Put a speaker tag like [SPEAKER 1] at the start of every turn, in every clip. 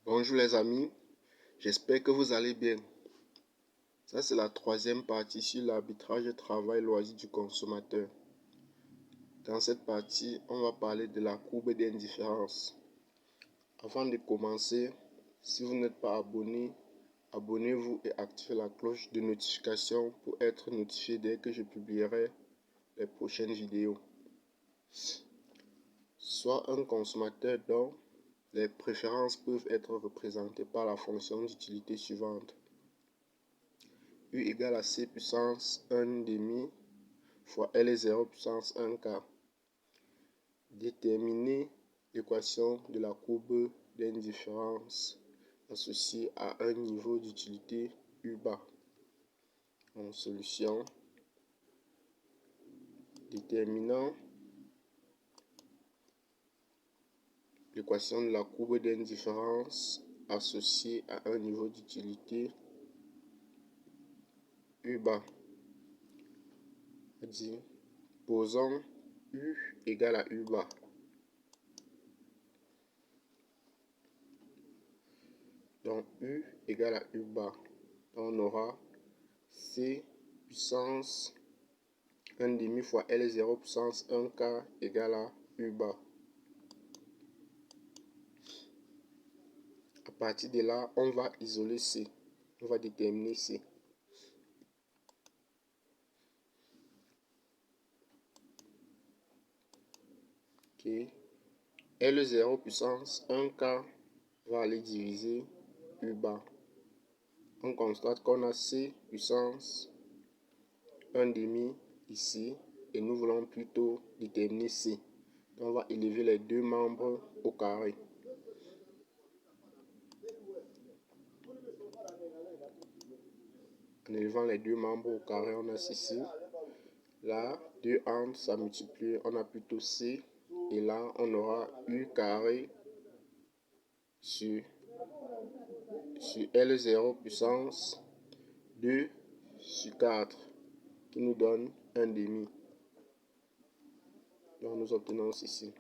[SPEAKER 1] Bonjour les amis, j'espère que vous allez bien. Ça c'est la troisième partie sur l'arbitrage travail-loisir du consommateur. Dans cette partie, on va parler de la courbe d'indifférence. Avant de commencer, si vous n'êtes pas abonné, abonnez-vous et activez la cloche de notification pour être notifié dès que je publierai les prochaines vidéos. Soit un consommateur dont les préférences peuvent être représentées par la fonction d'utilité suivante. U égale à C puissance 1 demi fois L est 0 puissance 1 quart. Déterminer l'équation de la courbe d'indifférence associée à un niveau d'utilité U bas. En solution, déterminant l'équation de la courbe d'indifférence associée à un niveau d'utilité U bas. Posons U égale à U bas. Donc U égale à U bas. On aura C puissance 1 demi fois L est 0 puissance 1 quart égale à U bas. À partir de là, on va isoler C. On va déterminer C. Okay. L 0 puissance 1 quart va aller diviser U bas. On constate qu'on a C puissance 1 demi ici et nous voulons plutôt déterminer C. Donc on va élever les deux membres au carré. En élevant les deux membres au carré, on a ceci. Là, 2 entre, ça multiplie, on a plutôt C. Et là, on aura U carré sur L0 puissance 2 sur 4 qui nous donne 1 demi. Donc nous obtenons ceci.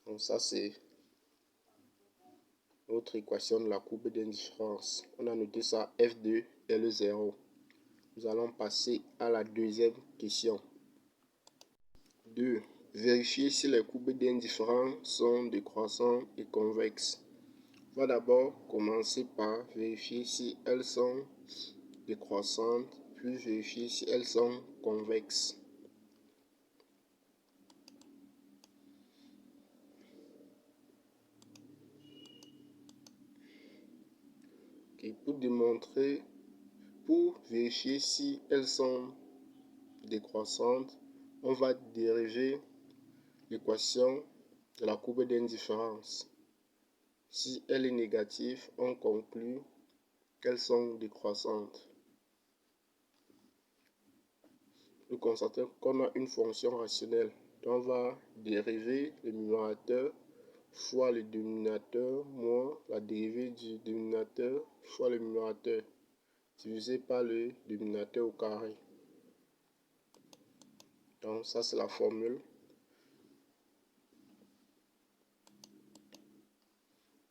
[SPEAKER 1] Donc ça c'est notre équation de la courbe d'indifférence. On a noté ça F2 L0. Nous allons passer à la deuxième question. 2. Vérifier si les courbes d'indifférence sont décroissantes et convexes. On va d'abord commencer par vérifier si elles sont décroissantes, puis vérifier si elles sont convexes. Okay, pour vérifier si elles sont décroissantes, on va dériver l'équation de la courbe d'indifférence. Si elle est négative, on conclut qu'elles sont décroissantes. Nous constatons qu'on a une fonction rationnelle. Donc on va dériver le numérateur fois le dénominateur moins la dérivée du dénominateur fois le numérateur divisé par le dénominateur au carré. Donc ça c'est la formule.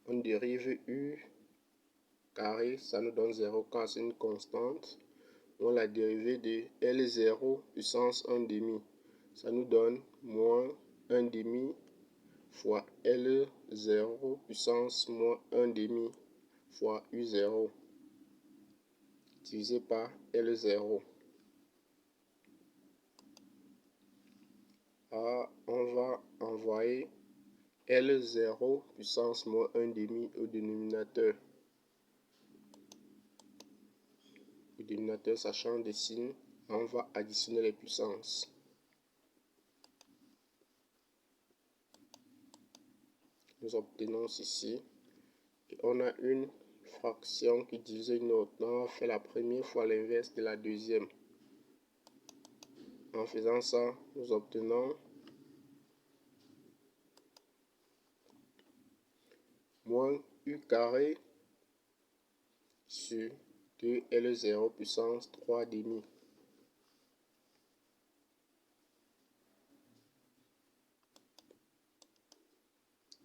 [SPEAKER 1] On dérive U carré, ça nous donne 0 car c'est une constante. On la dérivée de L0 puissance 1 demi. Ça nous donne moins 1 demi fois L0 puissance moins 1 demi fois U0 divisé par L0. Là, on va envoyer L0 puissance moins 1 demi au dénominateur. Le dénominateur, ça change de signe. On va additionner les puissances. Nous obtenons ceci. Et on a une fraction qui divise une autre. Donc on fait la première fois l'inverse de la deuxième. En faisant ça, nous obtenons moins U carré sur 2L0 puissance 3 demi.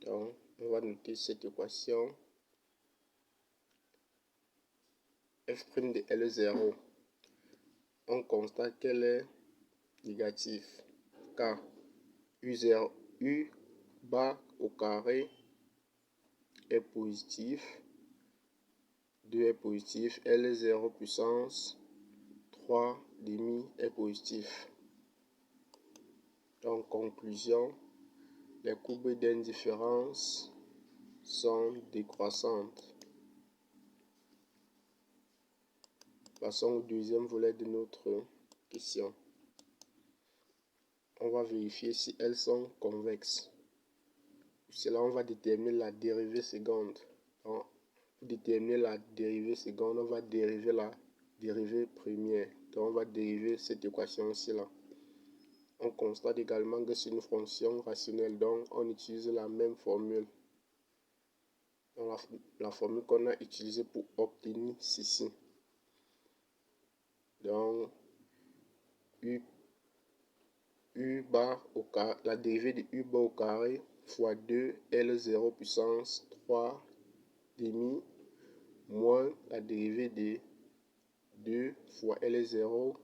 [SPEAKER 1] Donc, on va noter cette équation. F' de L0, on constate qu'elle est négative car U0, U bar au carré est positif, 2 est positif, L0 puissance 3 demi est positif. Donc, conclusion, les courbes d'indifférence sont décroissantes. Passons au deuxième volet de notre question. On va vérifier si elles sont convexes. Pour cela, on va déterminer la dérivée seconde. Donc, pour déterminer la dérivée seconde, on va dériver la dérivée première. Donc, on va dériver cette équation-ci-là. On constate également que c'est une fonction rationnelle, donc on utilise la même formule. Donc, la formule qu'on a utilisée pour obtenir ceci. Donc, U bar au carré, la dérivée de U bar au carré fois 2 L0 puissance 3 demi moins la dérivée de 2 fois L0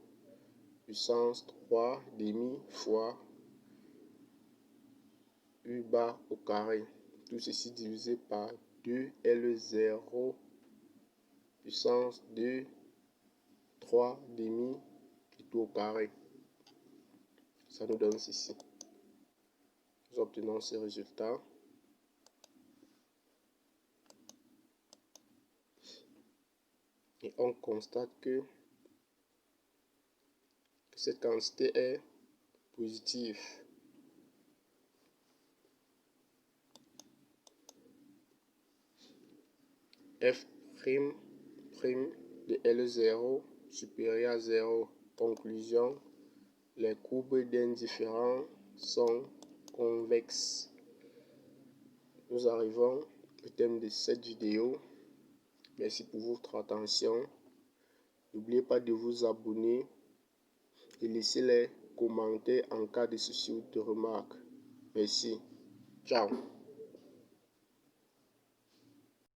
[SPEAKER 1] puissance 3 demi fois U bar au carré. Tout ceci divisé par 2 L0 puissance 2 3 demi et tout au carré. Ça nous donne ceci. Nous obtenons ces résultats. Et on constate que cette quantité est positive. F' de L0 supérieur à 0. Conclusion, les courbes d'indifférence sont convexes. Nous arrivons au terme de cette vidéo. Merci pour votre attention. N'oubliez pas de vous abonner et laisser les commentaires en cas de soucis ou de remarques. Merci. Ciao.